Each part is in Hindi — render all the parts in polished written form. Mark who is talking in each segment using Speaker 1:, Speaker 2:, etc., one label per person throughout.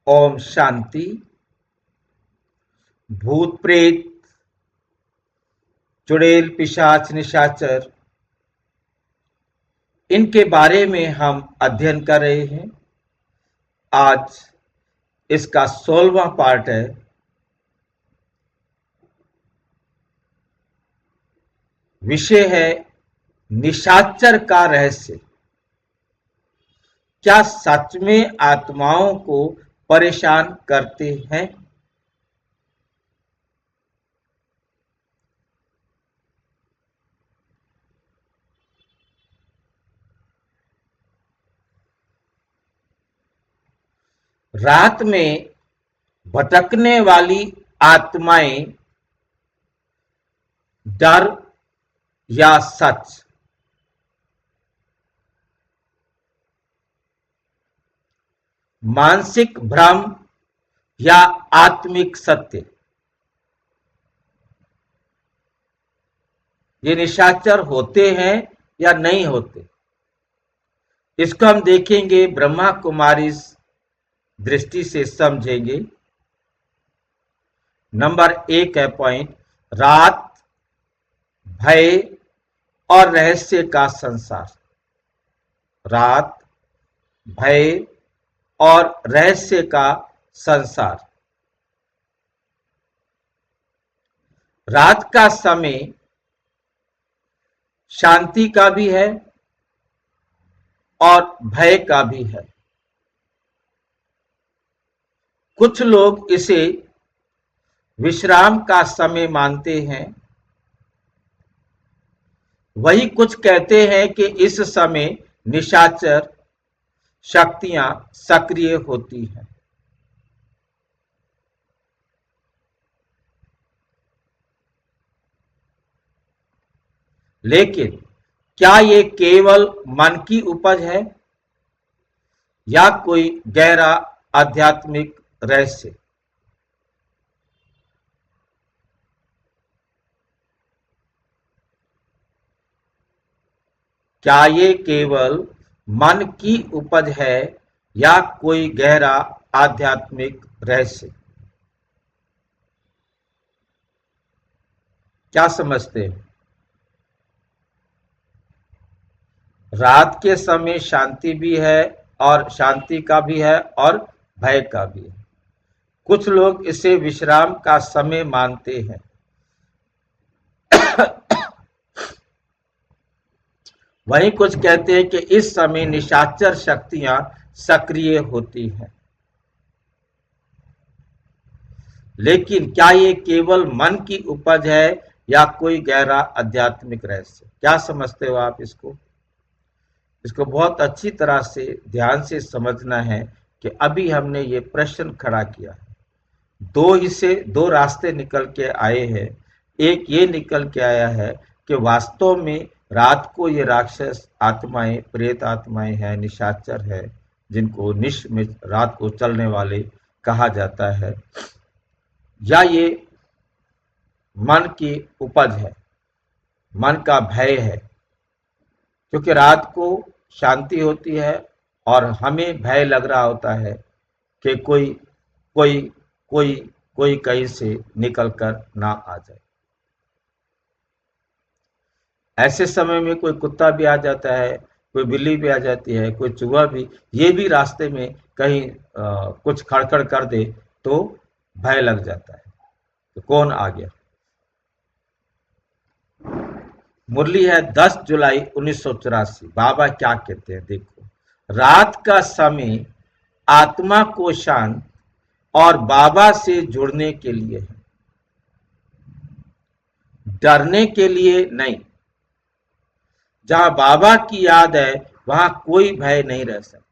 Speaker 1: ओम शांति। भूत प्रेत, चुड़ैल, पिशाच, निशाचर, इनके बारे में हम अध्ययन कर रहे हैं। आज इसका 16वां पार्ट है। विषय है निशाचर का रहस्य। क्या सच में आत्माओं को परेशान करते हैं? रात में भटकने वाली आत्माएं डर या सच? मानसिक भ्रम या आत्मिक सत्य? ये निशाचर होते हैं या नहीं होते, इसको हम देखेंगे, ब्रह्मा कुमारी दृष्टि से समझेंगे। नंबर 1 है पॉइंट, रात, भय और रहस्य का संसार। रात, भय और रहस्य का संसार। रात का समय शांति का भी है और भय का भी है। कुछ लोग इसे विश्राम का समय मानते हैं, वही कुछ कहते हैं कि इस समय निशाचर शक्तियां सक्रिय होती हैं। लेकिन क्या ये केवल मन की उपज है या कोई गहरा आध्यात्मिक रहस्य? क्या ये केवल मन की उपज है या कोई गहरा आध्यात्मिक रहस्य? क्या समझते हैं? रात के समय शांति भी है और शांति का भी है और भय का भी है। कुछ लोग इसे विश्राम का समय मानते हैं, वहीं कुछ कहते हैं कि इस समय निशाचर शक्तियां सक्रिय होती हैं। लेकिन क्या ये केवल मन की उपज है या कोई गहरा आध्यात्मिक रहस्य? क्या समझते हो आप इसको? इसको बहुत अच्छी तरह से ध्यान से समझना है कि अभी हमने ये प्रश्न खड़ा किया है। दो हिस्से, दो रास्ते निकल के आए हैं। एक ये निकल के आया है कि वास्तव में रात को ये राक्षस आत्माएं, प्रेत आत्माएं हैं, निशाचर है, जिनको निश में रात को चलने वाले कहा जाता है, या ये मन की उपज है, मन का भय है। क्योंकि रात को शांति होती है और हमें भय लग रहा होता है कि कोई कोई कोई कोई कहीं से निकल कर ना आ जाए। ऐसे समय में कोई कुत्ता भी आ जाता है, कोई बिल्ली भी आ जाती है, कोई चूहा भी, ये भी रास्ते में कहीं कुछ खड़खड़ कर दे तो भय लग जाता है कि कौन आ गया। मुरली है 10 जुलाई 1984। बाबा क्या कहते हैं देखो, रात का समय आत्मा को शांत और बाबा से जुड़ने के लिए है, डरने के लिए नहीं। जहां बाबा की याद है वहां कोई भय नहीं रह सकता।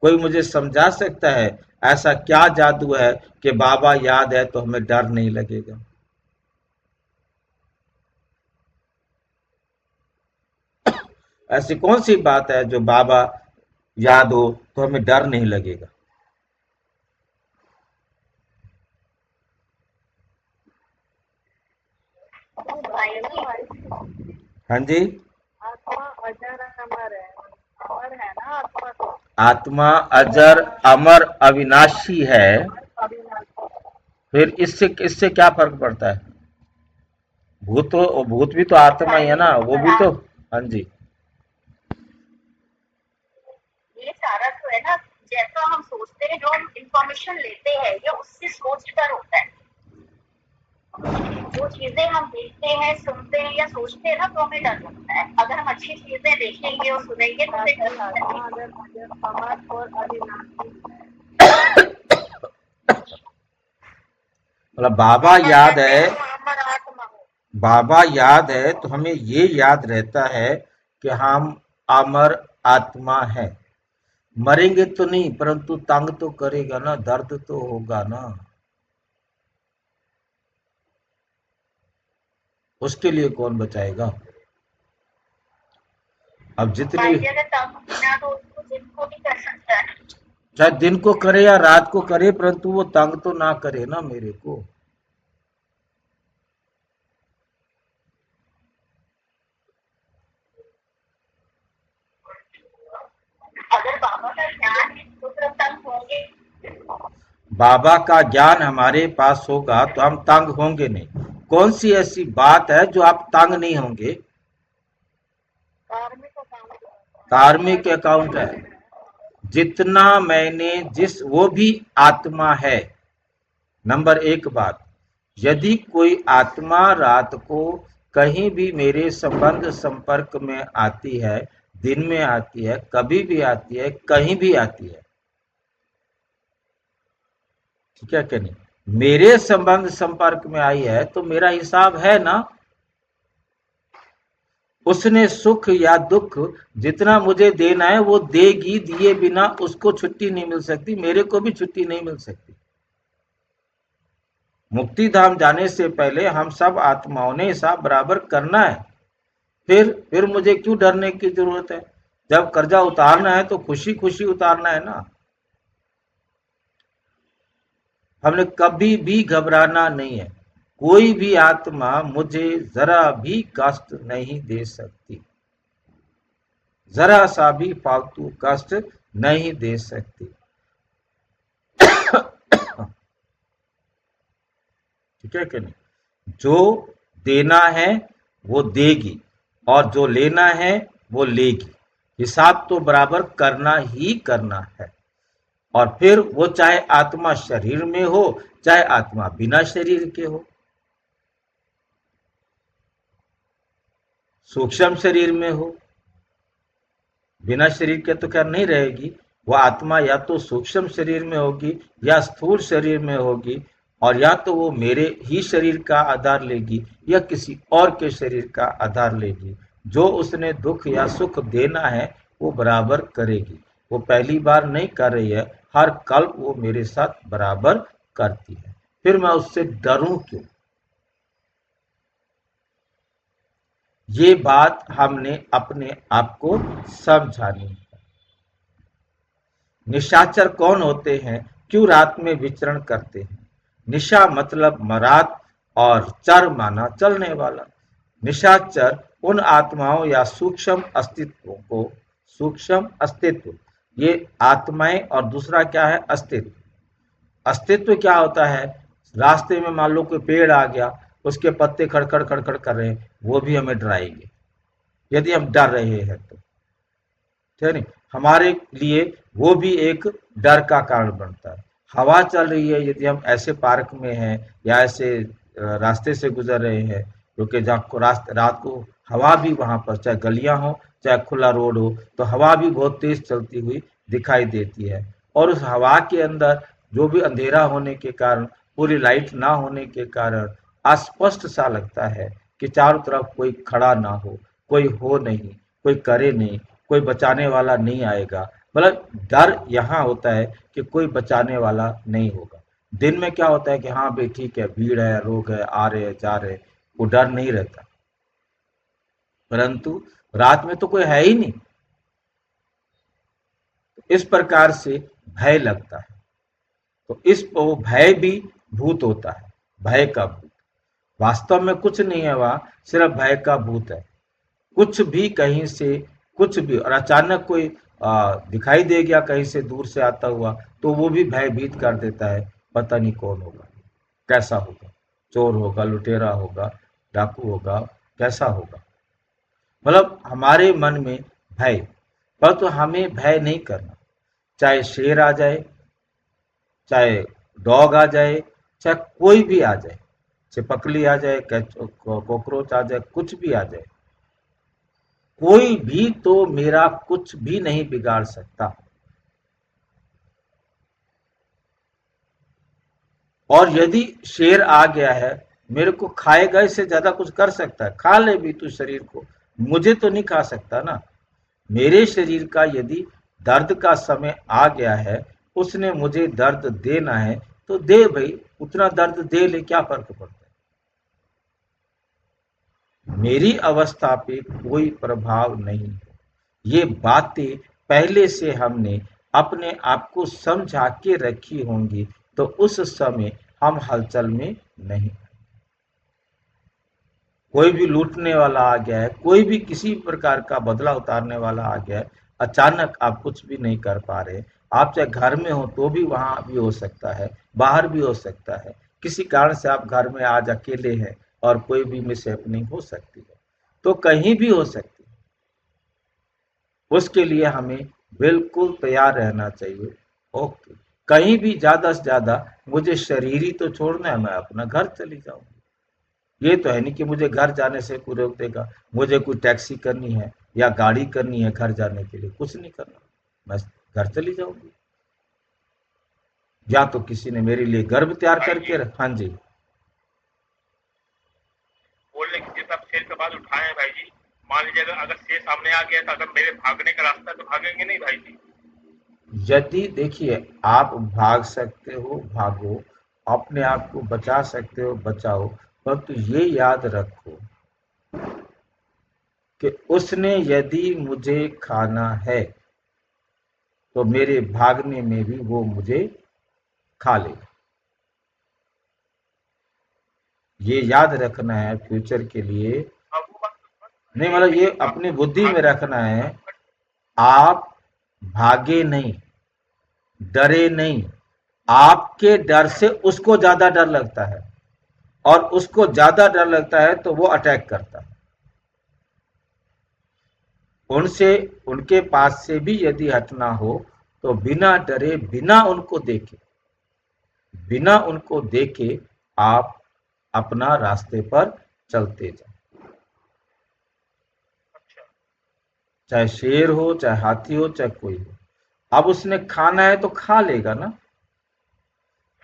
Speaker 1: कोई मुझे समझा सकता है ऐसा क्या जादू है कि बाबा याद है तो हमें डर नहीं लगेगा? ऐसी कौन सी बात है जो बाबा याद हो तो हमें डर नहीं लगेगा? हाँ जी,
Speaker 2: आत्मा अजर अमर है, अमर है ना आत्मा तो।
Speaker 1: आत्मा अजर अमर अविनाशी है, फिर इससे इससे क्या फर्क पड़ता है? भूत भी तो आत्मा ही है ना, वो भी तो। हाँ जी।
Speaker 2: ये सारा तो है ना, जैसा हम सोचते हैं, जो हम इंफॉर्मेशन लेते हैं, ये उससे सोच कर होता है। जो चीजें हम देखते हैं, सुनते हैं या सोचते हैं ना, तो हमें डर लगता है। अगर हम अच्छी चीजें देखेंगे और सुनेंगे तो हमें डर लगता
Speaker 1: मतलब बाबा याद है, बाबा याद है तो हमें ये याद रहता है कि हम अमर आत्मा है। मरेंगे तो नहीं, परंतु तंग तो करेगा ना, दर्द तो होगा ना। उसके लिए कौन बचाएगा? अब जितनी चाहे दिन को करे या रात को करे, परंतु वो तंग तो ना करे ना मेरे को।
Speaker 2: अगर बाबा का ज्ञान है तो फिर तंग होंगे।
Speaker 1: बाबा का ज्ञान हमारे पास होगा तो हम तंग होंगे नहीं। कौन सी ऐसी बात है जो आप तंग नहीं होंगे? कार्मिक अकाउंट है। जितना मैंने जिस वो भी आत्मा है। नंबर एक बात, यदि कोई आत्मा रात को कहीं भी मेरे संबंध संपर्क में आती है, दिन में आती है, कभी भी आती है, कहीं भी आती है, ठीक है कि नहीं? मेरे संबंध संपर्क में आई है तो मेरा हिसाब है ना। उसने सुख या दुख जितना मुझे देना है वो देगी, दिए बिना उसको छुट्टी नहीं मिल सकती, मेरे को भी छुट्टी नहीं मिल सकती। मुक्ति धाम जाने से पहले हम सब आत्माओं ने हिसाब बराबर करना है। फिर मुझे क्यों डरने की जरूरत है? जब कर्जा उतारना है तो खुशी खुशी उतारना है ना। हमने कभी भी घबराना नहीं है। कोई भी आत्मा मुझे जरा भी कष्ट नहीं दे सकती, जरा सा भी फालतू कष्ट नहीं दे सकती। ठीक है कि नहीं? जो देना है वो देगी और जो लेना है वो लेगी। हिसाब तो बराबर करना ही करना है। और फिर वो चाहे आत्मा शरीर में हो, चाहे आत्मा बिना शरीर के हो, सूक्ष्म शरीर में हो। बिना शरीर के तो क्या नहीं रहेगी। वो आत्मा या तो सूक्ष्म शरीर में होगी या स्थूल शरीर में होगी, और या तो वो मेरे ही शरीर का आधार लेगी या किसी और के शरीर का आधार लेगी। जो उसने दुख या सुख देना है वो बराबर करेगी। वो पहली बार नहीं कर रही है, हर कल्प वो मेरे साथ बराबर करती है। फिर मैं उससे डरूं क्यों? ये बात हमने अपने आप को समझानी है। निशाचर कौन होते हैं? क्यों रात में विचरण करते हैं? निशा मतलब मरात और चर माना चलने वाला। निशाचर उन आत्माओं या सूक्ष्म अस्तित्वों को, सूक्ष्म अस्तित्व, ये आत्माएं और दूसरा क्या है? अस्तित्व। अस्तित्व क्या होता है? रास्ते में मान लो कोई पेड़ आ गया, उसके पत्ते खड़खड़ खड़खड़ कर रहे हैं, वो भी हमें डराएंगे यदि हम डर रहे हैं तो। ठीक है नहीं? हमारे लिए वो भी एक डर का कारण बनता है। हवा चल रही है, यदि हम ऐसे पार्क में हैं या ऐसे रास्ते से गुजर रहे हैं, क्योंकि जहाँ को रात को हवा भी वहां पर, चाहे गलियां हो चाहे खुला रोड हो, तो हवा भी बहुत तेज चलती हुई दिखाई देती है। और उस हवा के अंदर जो भी अंधेरा होने के कारण, पूरी लाइट ना होने के कारण अस्पष्ट सा लगता है कि चारों तरफ कोई खड़ा ना हो, कोई हो नहीं, कोई करे नहीं, कोई बचाने वाला नहीं आएगा। मतलब डर यहाँ होता है कि कोई बचाने वाला नहीं होगा। दिन में क्या होता है कि हाँ भाई ठीक है, भीड़ है, लोग है, आ रहे हैं, जा रहे हैं, वो डर नहीं रहता। परंतु रात में तो कोई है ही नहीं। इस प्रकार से भय लगता है। तो इस वो भय भी भूत होता है, भय का भूत। वास्तव में कुछ नहीं है वहां, सिर्फ भय का भूत है। कुछ भी कहीं से, कुछ भी, और अचानक कोई दिखाई दे गया कहीं से दूर से आता हुआ, तो वो भी भयभीत कर देता है, पता नहीं कौन होगा, कैसा होगा, चोर होगा, लुटेरा होगा, डाकू होगा, कैसा होगा। मतलब हमारे मन में भय, पर तो हमें भय नहीं करना। चाहे शेर आ जाए, चाहे डॉग आ जाए, चाहे कोई भी आ जाए, छिपकली आ जाए, कॉकरोच आ जाए, कुछ भी आ जाए, कोई भी तो मेरा कुछ भी नहीं बिगाड़ सकता। और यदि शेर आ गया है, मेरे को खाएगा, इससे ज्यादा कुछ कर सकता है? खा ले भी तू शरीर को, मुझे तो नहीं खा सकता ना। मेरे शरीर का यदि दर्द का समय आ गया है, उसने मुझे दर्द देना है, तो दे भाई, उतना दर्द दे ले, क्या फर्क पड़ता है। मेरी अवस्था पे कोई प्रभाव नहीं है। ये बातें पहले से हमने अपने आप को समझा के रखी होंगी, तो उस समय हम हलचल में नहीं। कोई भी लूटने वाला आ गया है, कोई भी किसी प्रकार का बदला उतारने वाला आ गया है, अचानक आप कुछ भी नहीं कर पा रहे, आप चाहे घर में हो तो भी वहां भी हो सकता है, बाहर भी हो सकता है, किसी कारण से आप घर में आज अकेले हैं और कोई भी मिसहैपनिंग हो सकती है, तो कहीं भी हो सकती है। उसके लिए हमें बिल्कुल तैयार रहना चाहिए। ओके, कहीं भी ज्यादा से ज्यादा मुझे शरीर ही तो छोड़ना है, मैं अपना घर चली जाऊंगी। ये तो है नहीं कि मुझे घर जाने से कोई रोक देगा, मुझे कोई टैक्सी करनी है या गाड़ी करनी है घर जाने के लिए, कुछ नहीं करना, मैं घर चली जाऊंगी। या तो किसी ने मेरे लिए गर्भ तैयार करके हाँ जी।
Speaker 3: बोल रहे कि जैसे आप शेर के बाद उठाए हैं भाई जी, मान लीजिए अगर शेर सामने आ गया तो अगर मेरे भागने का रास्ता है तो भागेंगे नहीं भाई जी?
Speaker 1: यदि देखिए, आप भाग सकते हो भागो, अपने आप को बचा सकते हो बचाओ, परंतु ये याद रखो कि उसने यदि मुझे खाना है, तो मेरे भागने में भी वो मुझे खा लेगा। ये याद रखना है फ्यूचर के लिए।
Speaker 3: अब वो बात तो
Speaker 1: नहीं,
Speaker 3: नहीं है,
Speaker 1: मतलब ये
Speaker 3: लेकिन
Speaker 1: अपनी
Speaker 3: आप
Speaker 1: बुद्धि में
Speaker 3: भाग
Speaker 1: रखना है, आप भागे नहीं, डरे नहीं, आपके डर से उसको ज्यादा डर लगता है, और उसको ज्यादा डर लगता है तो वो अटैक करता है। उनसे, उनके पास से भी यदि हटना हो तो बिना डरे, बिना उनको देखे, बिना उनको देखे आप अपना रास्ते पर चलते जाओ।
Speaker 3: अच्छा।
Speaker 1: चाहे शेर हो, चाहे हाथी हो, चाहे कोई हो, अब उसने खाना है तो खा लेगा ना।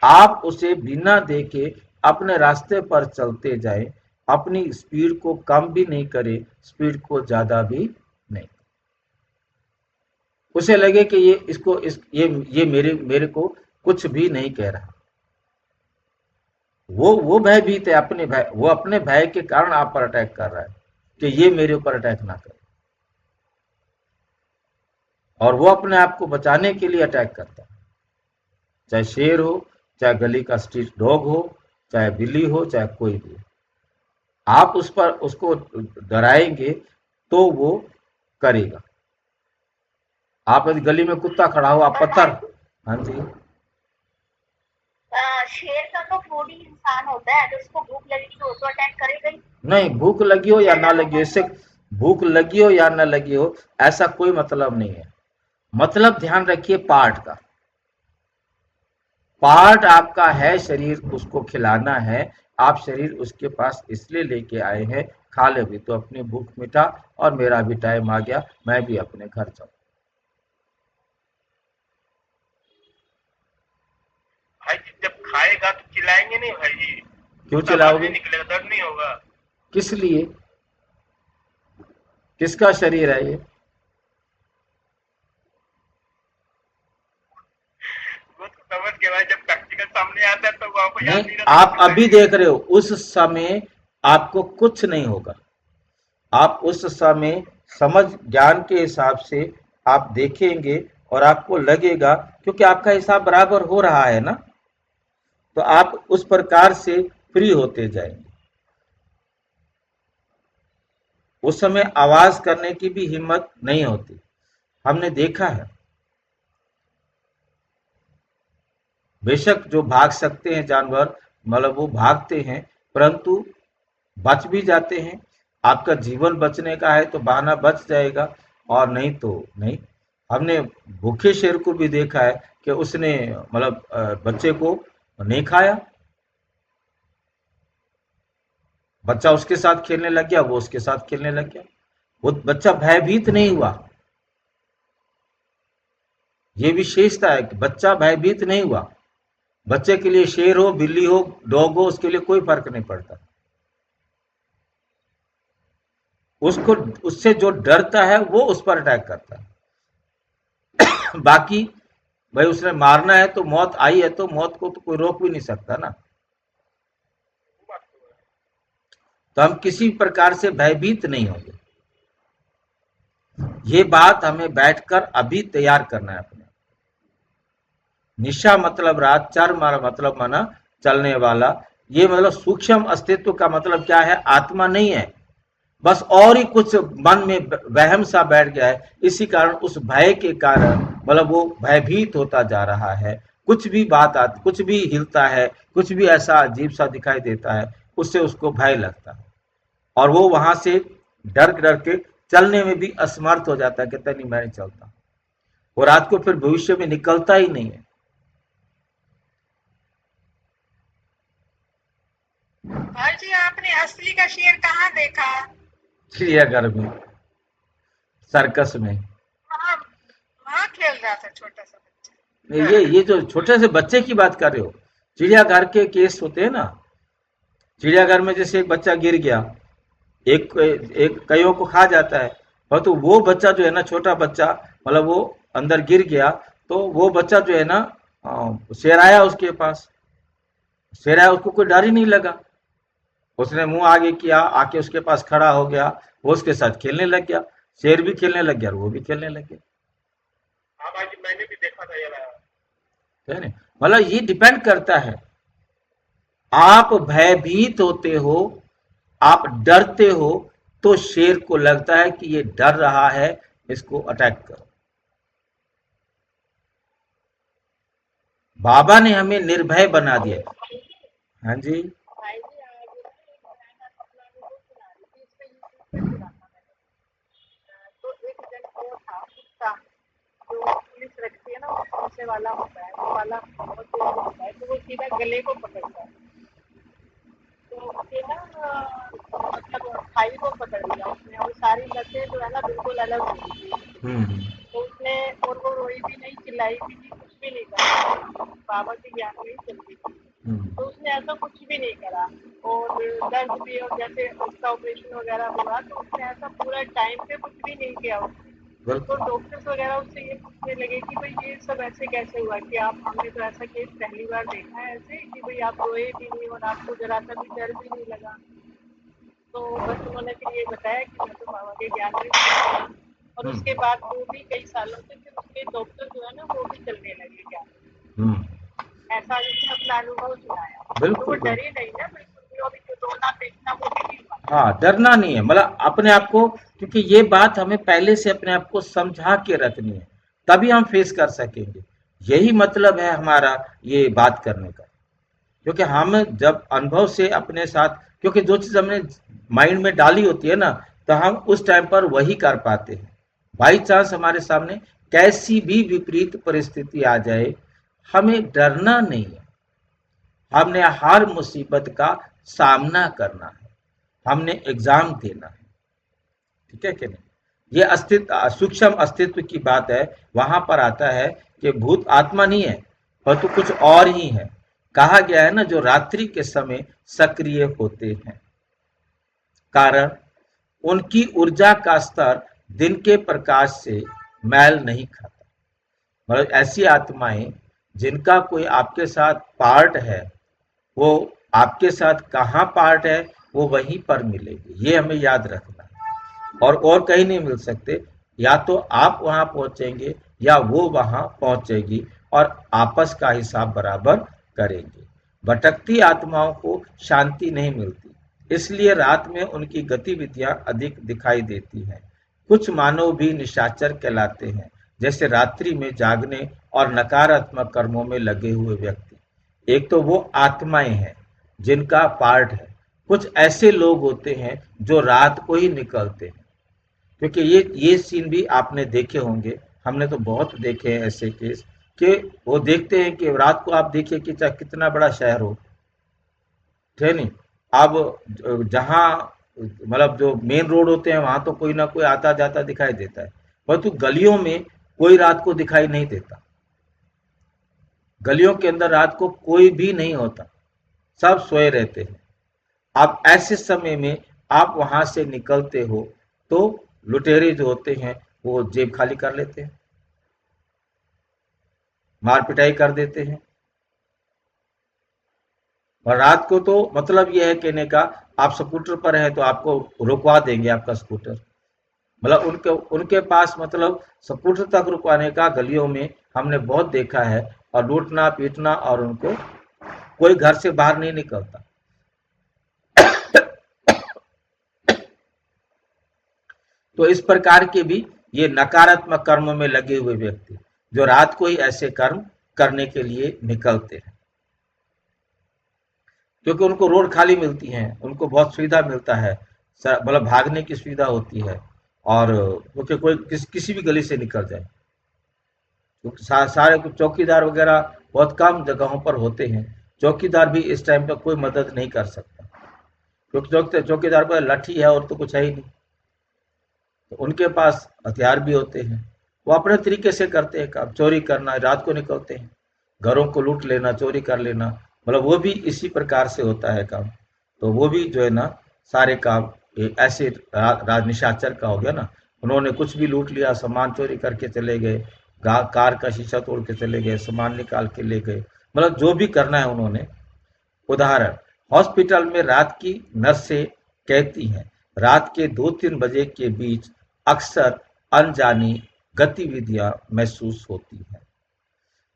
Speaker 1: आप उसे बिना देखे अपने रास्ते पर चलते जाए, अपनी स्पीड को कम भी नहीं करे, स्पीड को ज्यादा भी नहीं। उसे लगे कि ये इसको इस ये मेरे मेरे को कुछ भी नहीं कह रहा। वो भयभीत है, अपने भय, वो अपने भय के कारण आप पर अटैक कर रहा है कि ये मेरे ऊपर अटैक ना करे, और वो अपने आप को बचाने के लिए अटैक करता है। चाहे शेर हो, चाहे गली का स्ट्रीट डॉग हो, चाहे बिल्ली हो, चाहे कोई भी हो, आप उस पर उसको डराएंगे तो वो करेगा। आप यदि गली में कुत्ता खड़ा हो, आप पत्थर, हाँ जी,
Speaker 2: शेर का तो फूड ही इंसान होता है, अगर उसको भूख लगी तो वो तो अटैक करेगा ही।
Speaker 1: नहीं, भूख लगी हो या
Speaker 2: चाहे
Speaker 1: ना लगी हो,
Speaker 2: जानवर
Speaker 1: इससे
Speaker 2: हो।
Speaker 1: भूख लगी हो या ना लगी हो ऐसा कोई मतलब नहीं है। मतलब ध्यान रखिए पार्ट का, पार्ट आपका है, शरीर उसको खिलाना है, आप शरीर उसके पास इसलिए लेके आए हैं, खा ले भी तो अपनी भूख मिटा, और मेरा भी टाइम आ गया, मैं भी अपने घर जाऊं।
Speaker 3: भाई जी जब खाएगा तो चिल्लाएंगे नहीं भाई जी?
Speaker 1: क्यों
Speaker 3: कुछ आवाज
Speaker 1: चिल्लाओगे?
Speaker 3: नहीं निकलेगा, दर्द नहीं होगा?
Speaker 1: किस लिए? किसका शरीर है ये?
Speaker 3: वो तो समझ के भाई, जब प्रैक्टिकल सामने आता है तो वहां को
Speaker 1: नहीं,
Speaker 3: याद नहीं रहता कि
Speaker 1: आप अभी
Speaker 3: चिल्लाएंगे।
Speaker 1: देख रहे हो, उस समय आपको कुछ नहीं होगा। आप उस समय समझ, ज्ञान के हिसाब से आप देखेंगे और आपको लगेगा, क्योंकि आपका हिसाब बराबर हो रहा है ना, तो आप उस प्रकार से फ्री होते जाएंगे। उस समय आवाज करने की भी हिम्मत नहीं होती। हमने देखा है। बेशक जो भाग सकते हैं जानवर, मतलब वो भागते हैं, परंतु बच भी जाते हैं। आपका जीवन बचने का है तो बहाना बच जाएगा, और नहीं तो नहीं। हमने भूखे शेर को भी देखा है कि उसने मतलब बच्चे को नहीं खाया, बच्चा उसके साथ खेलने लग गया, वो उसके साथ खेलने लग गया, वो बच्चा भयभीत नहीं हुआ। ये विशेषता है कि बच्चा भयभीत नहीं हुआ। बच्चे के लिए शेर हो, बिल्ली हो, डॉग हो, उसके लिए कोई फर्क नहीं पड़ता। उसको, उससे जो डरता है वो उस पर अटैक करता है। बाकी भाई उसने मारना है तो मौत आई है, तो मौत को तो कोई रोक भी नहीं सकता ना। तो हम किसी प्रकार से भयभीत नहीं होंगे। ये बात हमें बैठकर अभी तैयार करना है अपने। निशा मतलब रात, चर मतलब माना चलने वाला। ये मतलब सूक्ष्म अस्तित्व का मतलब क्या है? आत्मा नहीं है, बस और ही कुछ मन में वहम सा बैठ गया है। इसी कारण उस भय के कारण मतलब वो भयभीत होता जा रहा है। कुछ भी बात आती, कुछ भी हिलता है, कुछ भी ऐसा अजीब सा दिखाई देता है, उससे उसको भय लगता है, और वो वहां से डर डर के चलने में भी असमर्थ हो जाता है, कहता नहीं मैं नहीं चलता, वो रात को फिर भविष्य में निकलता ही नहीं है।
Speaker 4: भाई जी, आपने असली का शेर कहाँ देखा?
Speaker 1: चिड़ियाघर में, सर्कस में।
Speaker 4: वहाँ वहाँ खेल रहा था छोटा सा बच्चा।
Speaker 1: नहीं, ये जो छोटे से बच्चे की बात कर रहे हो, चिड़ियाघर के केस होते हैं ना। चिड़ियाघर में जैसे एक बच्चा गिर गया, एक एक कईयों को खा जाता है, और तो वो बच्चा जो है ना, छोटा बच्चा, मतलब वो अंदर गिर गया, तो वो बच्चा जो है ना, शेर आया उसके पास, शेर आया, उसको कोई डर ही नहीं लगा। उसने मुंह आगे किया, आके उसके पास खड़ा हो गया, वो उसके साथ खेलने लग गया, शेर भी खेलने लग गया और वो भी खेलने लग गया।
Speaker 3: हाँ भाई जी, मैंने भी देखा था ये वाला।
Speaker 1: है ना? मतलब ये डिपेंड करता है, आप भयभीत होते हो, आप डरते हो, तो शेर को लगता है कि ये डर रहा है, इसको अटैक करो। बाबा ने हमें निर्भय बना दिया। हाँ जी।
Speaker 4: भाई जी, आज ना एक नया कपड़ा वो सुना रही थी, इसमें यूट्यूब पे सुना था मैंने। तो एक जन वो था कुत्ता, जो पुलिस रखती है ना, वो पुलिस वाला होता है, वो वाला बहुत तेज होता है, तो वो सीधा गले को पकड़ता है। तो उसके ना मतलब खाई को पकड़ लिया उसने, और सारी लतें जो है ना बिल्कुल अलग हो गई थी।
Speaker 1: हम्म।
Speaker 4: तो उसने, और वो रोई भी नहीं, चिल्लाई भी नहीं, कुछ भी नहीं करा। बाबा की ज्ञान में ही चलती थी।
Speaker 1: हम्म।
Speaker 4: तो उसने ऐसा कुछ भी नहीं करा, और दर्द भी, और जैसे उसका ऑपरेशन वगैरह हुआ तो उसने ऐसा पूरा टाइम पे कुछ भी नहीं किया उसने। तो
Speaker 1: बिल्कुल।
Speaker 4: डॉक्टर्स वगैरह उससे ये पूछने लगे कि भाई ये सब ऐसे कैसे हुआ, कि आप, हमने तो ऐसा केस पहली बार देखा है ऐसे, कि भाई आप रोए भी नहीं और आपको जरा सा भी डर भी नहीं लगा। तो बस उन्होंने फिर ये बताया कि मैं तो बाबा के ज्ञान में हूँ। और उसके
Speaker 1: हम्म।
Speaker 4: बाद वो भी कई सालों से फिर उसके डॉक्टर जो है ना वो भी चलने लगे ज्ञान में।
Speaker 1: हम्म।
Speaker 4: ऐसा उसने अपना अनुभव सुनाया। तो वो
Speaker 1: बिल्कुल बिल्कुल।
Speaker 4: डरे नहीं ना बिल्कुल भी, अभी जो रोना पीटना वो भी नहीं हुआ।
Speaker 1: हाँ, डरना नहीं है, मतलब अपने आप को, क्योंकि ये बात हमें पहले से अपने आप को समझा के रखनी है, तभी हम फेस कर सकेंगे। यही मतलब है हमारा ये बात करने का। क्योंकि हम जब अनुभव से अपने साथ, क्योंकि जो चीज हमने माइंड में डाली होती है ना, तो हम उस टाइम पर वही कर पाते हैं। बाई चांस हमारे सामने कैसी भी विपरीत परिस्थिति आ जाए, हमें डरना नहीं है। हमने हर मुसीबत का सामना करना है, हमने एग्जाम देना है। ठीक है कि नहीं? ये अस्तित्व, सूक्ष्म अस्तित्व की बात है। वहां पर आता है कि भूत आत्मा नहीं है, परंतु कुछ और ही है। कहा गया है ना, जो रात्रि के समय सक्रिय होते हैं, कारण उनकी ऊर्जा का स्तर दिन के प्रकाश से मैल नहीं खाता। मतलब ऐसी आत्माएं जिनका कोई आपके साथ पार्ट है, वो आपके साथ कहाँ पार्ट है, वो वहीं पर मिलेगी। ये हमें याद रखना है, और कहीं नहीं मिल सकते। या तो आप वहां पहुंचेंगे या वो वहां पहुंचेगी, और आपस का हिसाब बराबर करेंगे। भटकती आत्माओं को शांति नहीं मिलती, इसलिए रात में उनकी गतिविधियां अधिक दिखाई देती हैं। कुछ मानव भी निशाचर कहलाते हैं, जैसे रात्रि में जागने और नकारात्मक कर्मों में लगे हुए व्यक्ति। एक तो वो आत्माएं हैं जिनका पार्ट है। कुछ ऐसे लोग होते हैं जो रात को ही निकलते हैं, क्योंकि ये सीन भी आपने देखे होंगे, हमने तो बहुत देखे हैं ऐसे केस कि वो देखते हैं कि रात को आप देखिए कि चाहे कितना बड़ा शहर हो, ठीक है नहीं, अब जहाँ मतलब जो मेन रोड होते हैं वहां तो कोई ना कोई आता जाता दिखाई देता है, परंतु गलियों में कोई रात को दिखाई नहीं देता। गलियों के अंदर रात को कोई भी नहीं होता, सब सोए रहते हैं। अब ऐसे समय में आप वहां से निकलते हो तो लुटेरे जो होते हैं वो जेब खाली कर लेते हैं, मार पिटाई कर देते हैं। और रात को तो मतलब यह है कहने का, आप स्कूटर पर हैं तो आपको रुकवा देंगे आपका स्कूटर, मतलब उनके उनके पास मतलब स्कूटर तक रुकवाने का गलियों में हमने बहुत देखा है, और लूटना पीटना, और उनको कोई घर से बाहर नहीं निकलता। तो इस प्रकार के भी ये नकारात्मक कर्मों में लगे हुए व्यक्ति जो रात को ही ऐसे कर्म करने के लिए निकलते हैं, क्योंकि उनको रोड खाली मिलती है, उनको बहुत सुविधा मिलता है, मतलब भागने की सुविधा होती है, और क्योंकि कोई किसी भी गली से निकल जाए, क्योंकि सारे चौकीदार वगैरह बहुत कम जगहों पर होते हैं। चौकीदार भी इस टाइम पर कोई मदद नहीं कर सकता, क्योंकि चौकीदार पर लाठी है और तो कुछ है ही नहीं, तो उनके पास हथियार भी होते हैं, वो अपने तरीके से करते हैं काम। चोरी करना, रात को निकलते हैं, घरों को लूट लेना, चोरी कर लेना, मतलब वो भी इसी प्रकार से होता है काम। तो वो भी जो है ना सारे काम ऐसे निशाचर का हो गया ना, उन्होंने कुछ भी लूट लिया, सामान चोरी करके चले गए, कार का शीशा तोड़ के चले गए, सामान निकाल के ले गए, मतलब जो भी करना है उन्होंने। उदाहरण, हॉस्पिटल में रात की नर्सें कहती हैं रात के 2-3 बजे के बीच अक्सर अनजानी गतिविधियां महसूस होती हैं।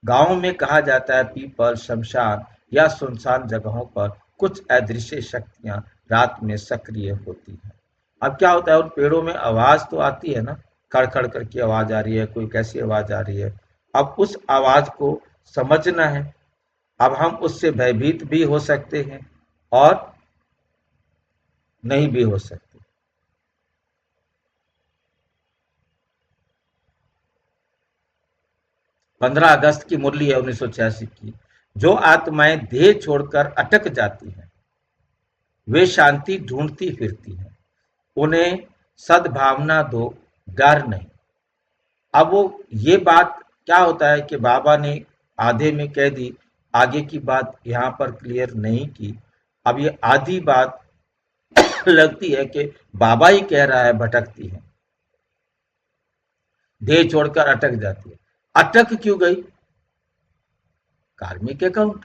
Speaker 1: गांव में कहा जाता है पीपल, शमशान या सुनसान जगहों पर कुछ अदृश्य शक्तियां रात में सक्रिय होती हैं। अब क्या होता है, उन पेड़ों में आवाज तो आती है ना, खड़ खड़ करके आवाज आ रही है, कोई कैसी आवाज आ रही है। अब उस आवाज को समझना है। अब हम उससे भयभीत भी हो सकते हैं और नहीं भी हो सकते। 15 अगस्त की मुरली है 1986 की। जो आत्माएं देह छोड़कर अटक जाती हैं वे शांति ढूंढती फिरती हैं, उन्हें सद्भावना दो, डर नहीं। अब वो ये बात क्या होता है कि बाबा ने आधे में कह दी, आगे की बात यहाँ पर क्लियर नहीं की। अब ये आधी बात लगती है कि बाबा ही कह रहा है, भटकती है, देह छोड़कर अटक जाती है। अटक क्यों गई? कार्मिक अकाउंट।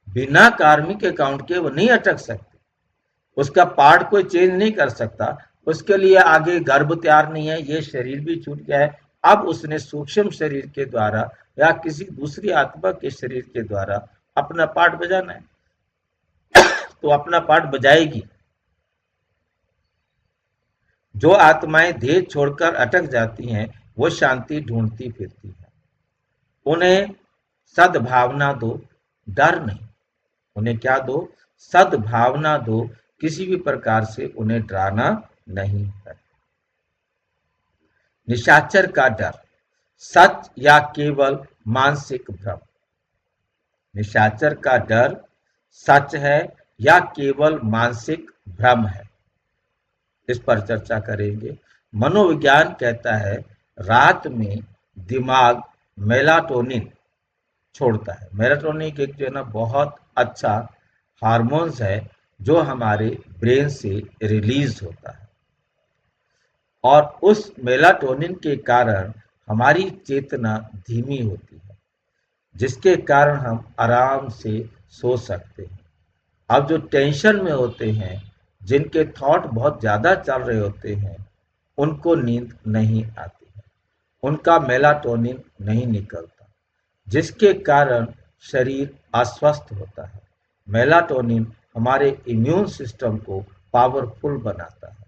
Speaker 1: बिना कार्मिक अकाउंट के वो नहीं अटक सकती, उसका पार्ट कोई चेंज नहीं कर सकता, उसके लिए आगे गर्भ तैयार नहीं है, ये शरीर भी छूट गया है। अब उसने सूक्ष्म शरीर के द्वारा या किसी दूसरी आत्मा के शरीर के द्वारा अपना पार्ट बजाना है, तो अपना पार्ट बजाएगी। जो आत्माएं देह छोड़कर अटक जाती हैं वो शांति ढूंढती फिरती हैं, उन्हें सद्भावना दो, डर नहीं। उन्हें क्या दो? सद्भावना दो, किसी भी प्रकार से उन्हें डराना नहीं है। निशाचर का डर, सच या केवल मानसिक भ्रम? निशाचर का डर सच है या केवल मानसिक भ्रम है, इस पर चर्चा करेंगे। मनोविज्ञान कहता है रात में दिमाग मेलाटोनिन छोड़ता है। मेलाटोनिन एक जो है ना बहुत अच्छा हार्मोन्स है जो हमारे ब्रेन से रिलीज होता है, और उस मेलाटोनिन के कारण हमारी चेतना धीमी होती है, जिसके कारण हम आराम से सो सकते हैं। अब जो टेंशन में होते हैं, जिनके थॉट बहुत ज़्यादा चल रहे होते हैं, उनको नींद नहीं आती है, उनका मेलाटोनिन नहीं निकलता, जिसके कारण शरीर अस्वस्थ होता है। मेलाटोनिन हमारे इम्यून सिस्टम को पावरफुल बनाता है।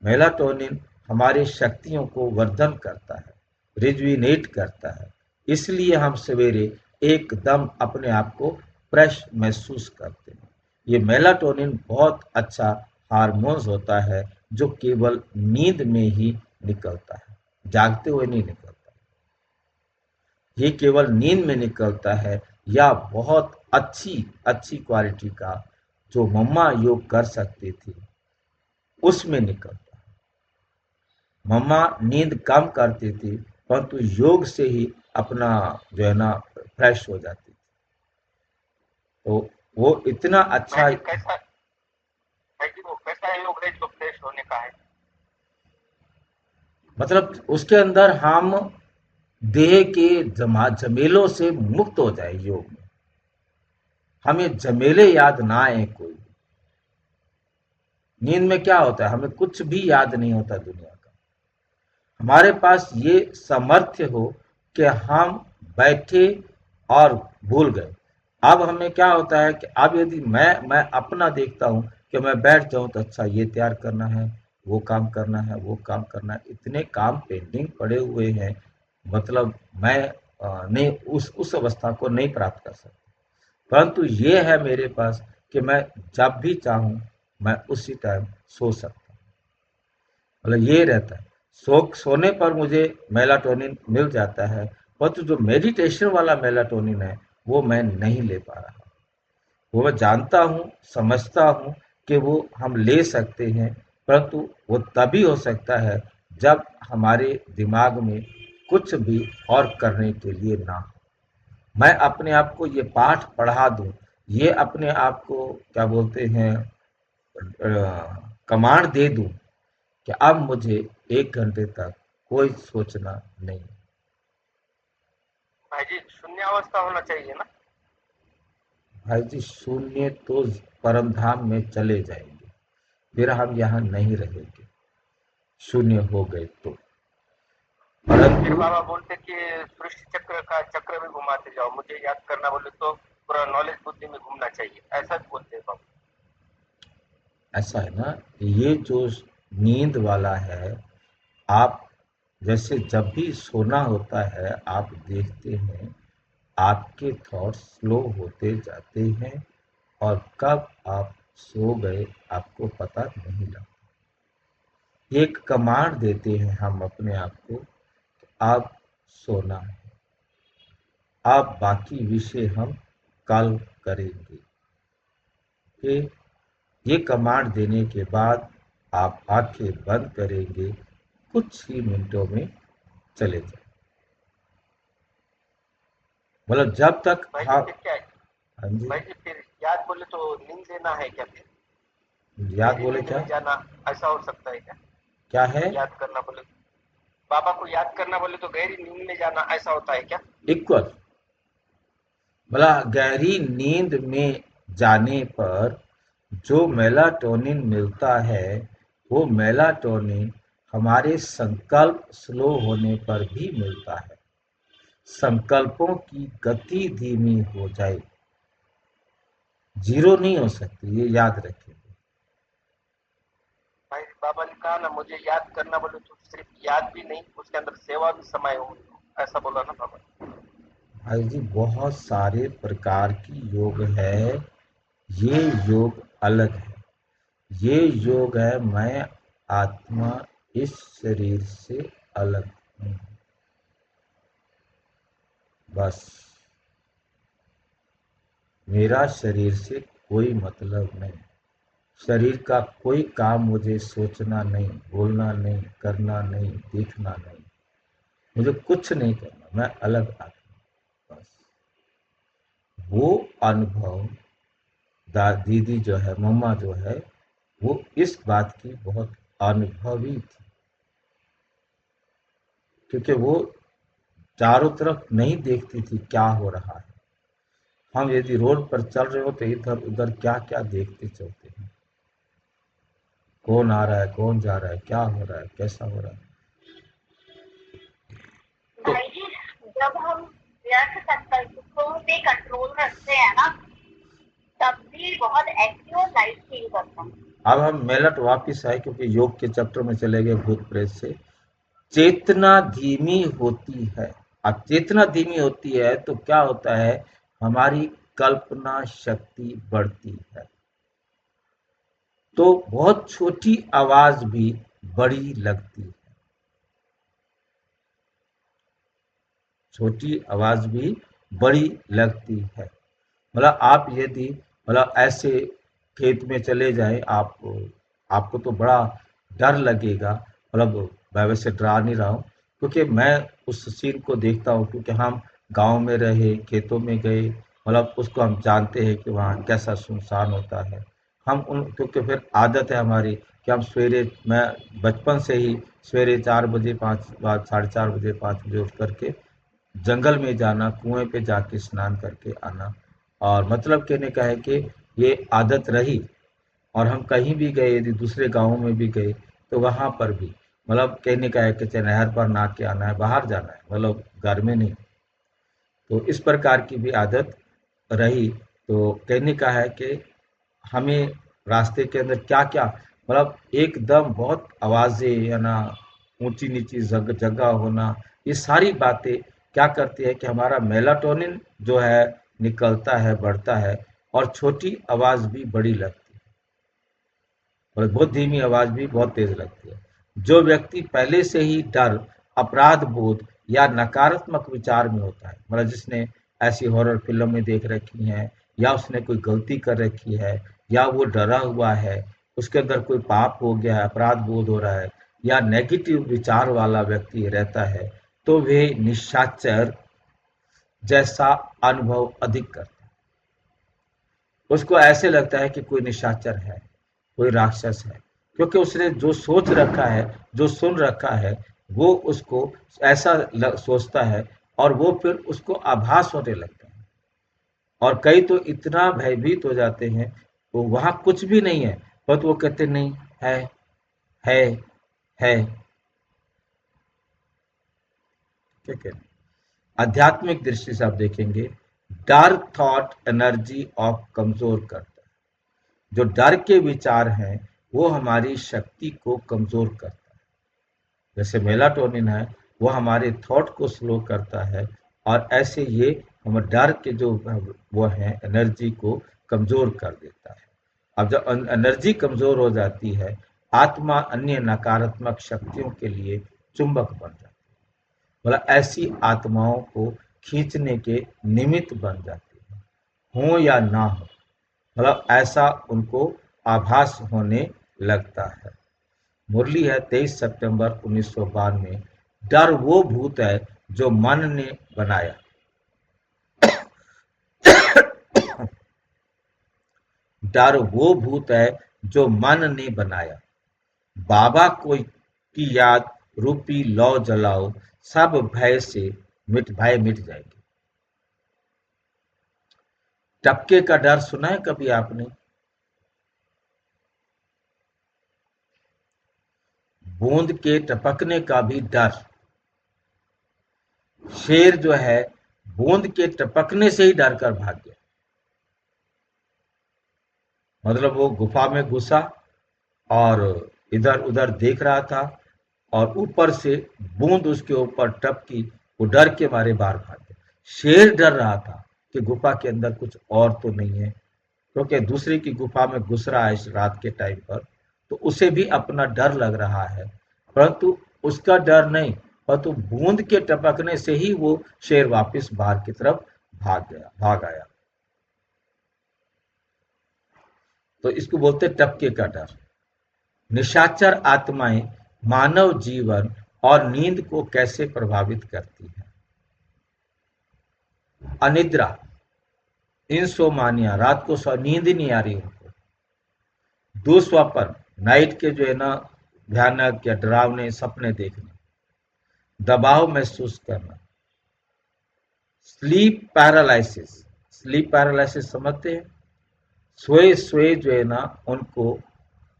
Speaker 1: मेलाटोनिन हमारी शक्तियों को वर्धन करता है। रिजुविनेट करता है, इसलिए हम सवेरे एकदम अपने आप को फ्रेश महसूस करते हैं। ये मेलाटोनिन बहुत अच्छा हार्मोन्स होता है जो केवल नींद में ही निकलता है, जागते हुए नहीं निकलता। ये केवल नींद में निकलता है या बहुत अच्छी अच्छी क्वालिटी का जो मम्मा योग कर सकती थी उसमें निकलता है। मम्मा नींद कम करती थी परंतु योग से ही अपना जो है ना फ्रेश हो जाती थी। तो वो इतना अच्छा
Speaker 3: भाई जी कैसा, भाई जी वो कैसा योग है जो फ्रेश होने का है?
Speaker 1: मतलब उसके अंदर हम देह के झमेलों से मुक्त हो जाए। योग में हमें झमेले याद ना आए कोई। नींद में क्या होता है, हमें कुछ भी याद नहीं होता दुनिया का। हमारे पास ये सामर्थ्य हो कि हम बैठे और भूल गए। अब हमें क्या होता है कि अब यदि मैं अपना देखता हूं कि मैं बैठ जाऊं तो अच्छा ये तैयार करना है, वो काम करना है, वो काम करना है, इतने काम पेंडिंग पड़े हुए हैं। मतलब मैं नहीं उस अवस्था को नहीं प्राप्त कर सकता। परंतु ये है मेरे पास कि मैं जब भी चाहूं मैं उसी टाइम सो सकता हूं। मतलब ये रहता है। सोने पर मुझे मेलाटोनिन मिल जाता है, परंतु जो मेडिटेशन वाला मेलाटोनिन है वो मैं नहीं ले पा रहा। वो मैं जानता हूँ, समझता हूँ कि वो हम ले सकते हैं, परंतु वो तभी हो सकता है जब हमारे दिमाग में कुछ भी और करने के लिए ना हो। मैं अपने आप को ये पाठ पढ़ा दूं, ये अपने आप को क्या बोलते हैं कमांड दे दूं कि अब मुझे 1 घंटे तक कोई सोचना नहीं।
Speaker 3: भाई जी शून्यावस्था होना चाहिए ना?
Speaker 1: भाई जी शून्य तो परम धाम में चले जाएंगे, फिर हम यहाँ नहीं रहेंगे शून्य हो गए तो।
Speaker 3: फिर
Speaker 1: परंतु
Speaker 3: बाबा बोलते कि सृष्टि चक्र का चक्र में घुमाते जाओ, मुझे याद करना बोले तो पूरा नॉलेज बुद्धि में घूमना चाहिए, ऐसा भी बोलते हैं बाबा।
Speaker 1: ऐसा है ना, ये जो नींद वाला है, आप जैसे जब भी सोना होता है आप देखते हैं आपके थॉट्स स्लो होते जाते हैं और कब आप सो गए आपको पता नहीं लगता। एक कमांड देते हैं हम अपने आप को कि अब सोना है, अब बाकी विषय हम कल करेंगे। फिर ये कमांड देने के बाद आप आंखें बंद करेंगे, कुछ ही मिनटों में चले जाए। मतलब जब तक
Speaker 3: भाई जी
Speaker 1: हाँ।
Speaker 3: फिर क्या है?
Speaker 1: हाँ जी,
Speaker 3: भाई जी फिर याद बोले तो नींद लेना है क्या? फिर
Speaker 1: याद
Speaker 3: गहरी
Speaker 1: बोले
Speaker 3: नींद
Speaker 1: क्या?
Speaker 3: में जाना ऐसा हो सकता है क्या?
Speaker 1: क्या है?
Speaker 3: याद करना बोले, बाबा को याद करना बोले तो गहरी नींद में जाना ऐसा होता है क्या?
Speaker 1: इक्वल मतलब गहरी नींद में जाने पर जो मेलाटोनिन मिलता है वो मेलाटोनिन हमारे संकल्प स्लो होने पर भी मिलता है। संकल्पों की गति धीमी हो जाए, जीरो नहीं हो सकती, ये याद रखें।
Speaker 3: भाई बाबा ने कहा ना मुझे याद करना बोले तो सिर्फ याद भी नहीं, उसके अंदर सेवा भी समाये हुई हो, ऐसा बोला ना बाबा।
Speaker 1: भाई जी बहुत सारे प्रकार की योग है, ये योग अलग है। ये योग है मैं आत्मा इस शरीर से अलग हूँ, बस मेरा शरीर से कोई मतलब नहीं। शरीर का कोई काम मुझे सोचना नहीं, बोलना नहीं, करना नहीं, देखना नहीं, मुझे कुछ नहीं करना, मैं अलग आत्मा। बस वो अनुभव दीदी जो है, मम्मा जो है, वो इस बात की बहुत अनुभवी थी, क्योंकि वो चारों तरफ नहीं देखती थी क्या हो रहा है। हम यदि रोड पर चल रहे हो तो इधर उधर क्या क्या देखते चलते हैं, कौन आ रहा है, कौन जा रहा है, क्या हो रहा है, कैसा हो रहा है। तो
Speaker 2: भाई जी जब हम व्यर्थ संकल्पों पे कंट्रोल रखते हैं ना तब भी बहुत एक्टिव और लाइट फील करते हैं।
Speaker 1: अब हम मेलट वापिस आए क्योंकि योग के चैप्टर में चले गए भूत प्रेत से। चेतना धीमी होती है। अब चेतना धीमी होती है तो क्या होता है, हमारी कल्पना शक्ति बढ़ती है, तो बहुत छोटी आवाज भी बड़ी लगती है। छोटी आवाज भी बड़ी लगती है। मतलब आप यदि मतलब ऐसे खेत में चले जाएं, आपको तो बड़ा डर लगेगा। मतलब मैं वैसे डरा नहीं रहा हूँ, क्योंकि मैं उस सीन को देखता हूँ, क्योंकि हम गांव में रहे, खेतों में गए, मतलब उसको हम जानते हैं कि वहाँ कैसा सुनसान होता है। हम उन क्योंकि फिर आदत है हमारी कि हम सवेरे, मैं बचपन से ही सवेरे 4 बजे 5 4:30 बजे 5 बजे उठ करके जंगल में जाना, कुएं पे जाके स्नान करके आना। और मतलब कहने का है कि ये आदत रही। और हम कहीं भी गए, यदि दूसरे गाँव में भी गए, तो वहाँ पर भी मतलब कहने का है कि चाहे नहर पर नहा के आना है, बाहर जाना है, मतलब घर में नहीं। तो इस प्रकार की भी आदत रही। तो कहने का है कि हमें रास्ते के अंदर क्या-क्या मतलब एकदम बहुत आवाज़ें या ना ऊँची-नीची जगह होना, ये सारी बातें क्या करती है कि हमारा मेलाटोनिन जो है निकलता है, बढ़ता है, और छोटी आवाज़ भी बड़ी लगती है, और बहुत धीमी आवाज़ भी बहुत तेज़ लगती है। जो व्यक्ति पहले से ही डर, अपराध बोध या नकारात्मक विचार में होता है, मतलब जिसने ऐसी हॉरर फ़िल्में देख रखी हैं, या उसने कोई गलती कर रखी है, या वो डरा हुआ है, उसके अंदर कोई पाप हो गया है, अपराध बोध हो रहा है, या नेगेटिव विचार वाला व्यक्ति रहता है, तो वे निशाचर जैसा अनुभव अधिक करता है। उसको ऐसे लगता है कि कोई निशाचर है, कोई राक्षस है, क्योंकि उसने जो सोच रखा है, जो सुन रखा है, वो उसको ऐसा सोचता है, और वो फिर उसको आभास होने लगता है। और कई तो इतना भयभीत हो जाते हैं, वो वहां कुछ भी नहीं है, पर वो कहते नहीं है, है, है। ठीक है। आध्यात्मिक दृष्टि से आप देखेंगे, डर थॉट एनर्जी ऑफ कमजोर करता है। जो डर के विचार हैं, वो हमारी शक्ति को कमजोर करता है। जैसे मेलाटोनिन है, वो हमारे थॉट को स्लो करता है, और ऐसे ये हम डर के जो वो है एनर्जी को कमजोर कर देता है। अब जब एनर्जी कमजोर हो जाती है, आत्मा अन्य नकारात्मक शक्तियों के लिए चुंबक बन जाती है, मतलब ऐसी आत्माओं को खींचने के निमित्त बन जाती है, हो या ना हो, मतलब ऐसा उनको आभास होने लगता है। मुरली है 23 सितंबर 1992। डर वो भूत है जो मन ने बनाया। डर वो भूत है जो मन ने बनाया। बाबा को की याद रूपी लौ जलाओ, सब भय मिट जाएंगे। टपके का डर सुना है कभी आपने? बूंद के टपकने का भी डर। शेर जो है बूंद के टपकने से ही डर कर भाग गया। मतलब वो गुफा में घुसा और इधर उधर देख रहा था, और ऊपर से बूंद उसके ऊपर टपकी, वो डर के मारे बाहर भाग गया। शेर डर रहा था कि गुफा के अंदर कुछ और तो नहीं है, क्योंकि दूसरे की गुफा में घुस रहा है इस रात के टाइम पर, तो उसे भी अपना डर लग रहा है। परंतु उसका डर नहीं, परंतु बूंद के टपकने से ही वो शेर वापस बाहर की तरफ भाग आया। तो इसको बोलते टपके का डर। निशाचर आत्माएं मानव जीवन और नींद को कैसे प्रभावित करती है? अनिद्रा, इंसोमानिया, रात को नींद ही नहीं आ रही उनको। दुस्वप्न, नाइट के जो है ना भयानक या डरावने सपने देखने। दबाव महसूस करना। स्लीप पैरालिसिस, स्लीप पैरालिसिस समझते हैं? सोए सोए जो है ना उनको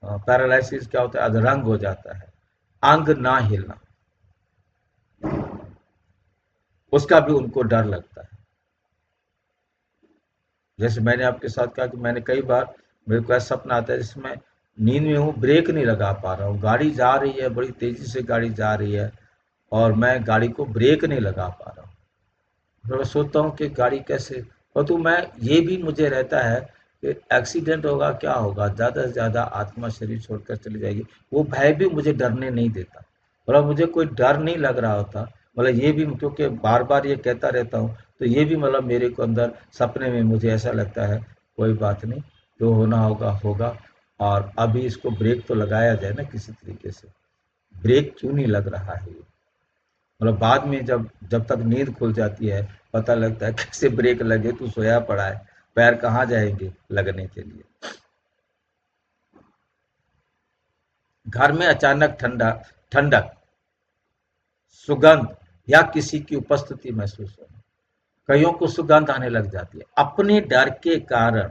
Speaker 1: पैरालिसिस क्या होता है, अधरंग हो जाता है, अंग ना हिलना, उसका भी उनको डर लगता है। जैसे मैंने आपके साथ कहा कि मैंने कई बार, मेरे को ऐसा सपना आता है जिसमें नींद में हूँ, ब्रेक नहीं लगा पा रहा हूँ, गाड़ी जा रही है, बड़ी तेजी से गाड़ी जा रही है, और मैं गाड़ी को ब्रेक नहीं लगा पा रहा हूँ। फिर मैं सोचता हूँ कि गाड़ी कैसे, और तो मैं ये भी मुझे रहता है कि एक्सीडेंट होगा, क्या होगा, ज़्यादा से ज़्यादा आत्मा शरीर छोड़कर चली जाएगी। वो भय भी मुझे डरने नहीं देता, मतलब मुझे कोई डर नहीं लग रहा होता। मतलब ये भी क्योंकि बार बार ये कहता रहता हूँ, तो ये भी मतलब मेरे को अंदर सपने में मुझे ऐसा लगता है कोई बात नहीं, जो होना होगा होगा, और अभी इसको ब्रेक तो लगाया जाए ना किसी तरीके से। ब्रेक क्यों नहीं लग रहा है ये, मतलब बाद में जब जब तक नींद खुल जाती है पता लगता है कैसे ब्रेक लगे, तू सोया पड़ा है, पैर कहाँ जाएंगे लगने के लिए। घर में अचानक ठंडक, सुगंध या किसी की उपस्थिति महसूस होना। कईयों को सुगंध आने लग जाती है अपने डर के कारण।